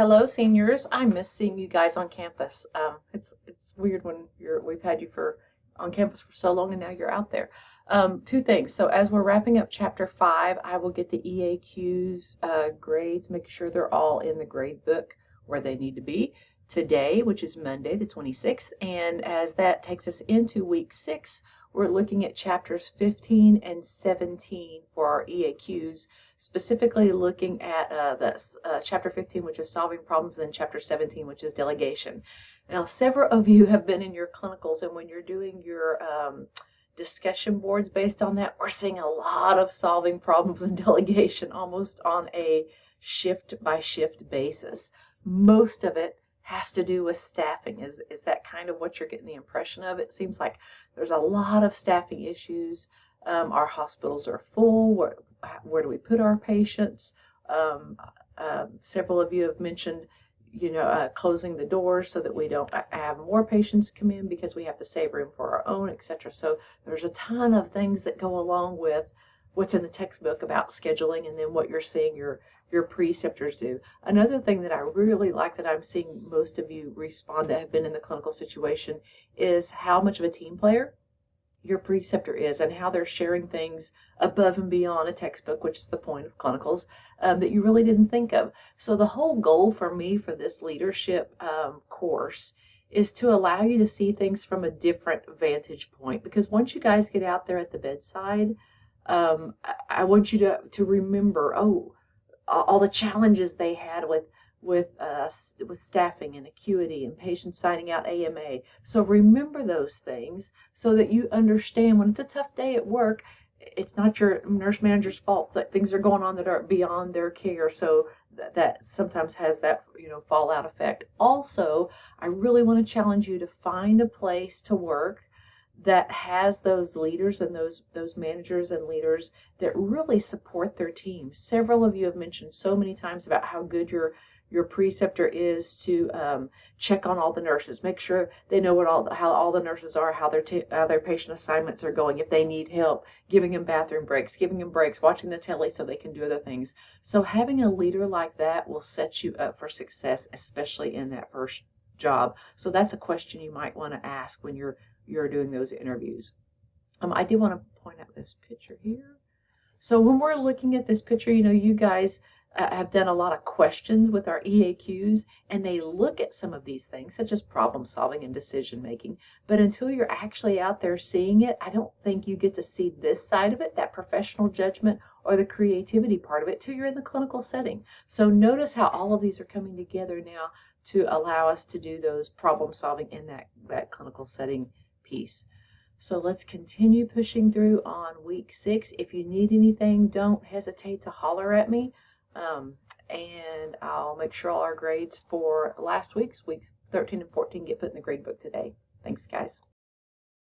Hello, seniors. I miss seeing you guys on campus. It's weird when we've had you for on campus for so long, and now you're out there. Two things. So as we're wrapping up chapter 5, I will get the EAQs grades, make sure they're all in the grade book where they need to be today, which is Monday the 26th. And as that takes us into week 6, we're looking at chapters 15 and 17 for our EAQs, specifically looking at chapter 15, which is solving problems, and chapter 17, which is delegation. Now, several of you have been in your clinicals, and when you're doing your discussion boards based on that, we're seeing a lot of solving problems and delegation almost on a shift by shift basis. Most of it has to do with staffing. Is that kind of what you're getting the impression of? It seems like there's a lot of staffing issues. Our hospitals are full. Where do we put our patients? Several of you have mentioned, closing the doors so that we don't have more patients come in because we have to save room for our own, etc. So there's a ton of things that go along with what's in the textbook about scheduling, and then what you're seeing your preceptors do. Another thing that I really like that I'm seeing most of you respond that have been in the clinical situation is how much of a team player your preceptor is, and how they're sharing things above and beyond a textbook, which is the point of clinicals, that you really didn't think of. So the whole goal for me for this leadership course is to allow you to see things from a different vantage point, because once you guys get out there at the bedside, I want you to remember, all the challenges they had with staffing and acuity and patients signing out AMA. So remember those things so that you understand when it's a tough day at work, it's not your nurse manager's fault that things are going on that are beyond their care. So that sometimes has that fallout effect. Also, I really want to challenge you to find a place to work that has those leaders and those managers and leaders that really support their team. Several of you have mentioned so many times about how good your preceptor is to check on all the nurses, make sure they know how all the nurses are, how their patient assignments are going, if they need help, giving them bathroom breaks, giving them breaks, watching the telly so they can do other things. So having a leader like that will set you up for success, especially in that first job. So that's a question you might want to ask when you're doing those interviews. I do want to point out this picture here. So when we're looking at this picture, you guys have done a lot of questions with our EAQs, and they look at some of these things, such as problem solving and decision making. But until you're actually out there seeing it, I don't think you get to see this side of it, that professional judgment or the creativity part of it, till you're in the clinical setting. So notice how all of these are coming together now to allow us to do those problem solving in that clinical setting piece. So let's continue pushing through on week 6. If you need anything, don't hesitate to holler at me, and I'll make sure all our grades for last weeks 13 and 14, get put in the grade book today. Thanks, guys.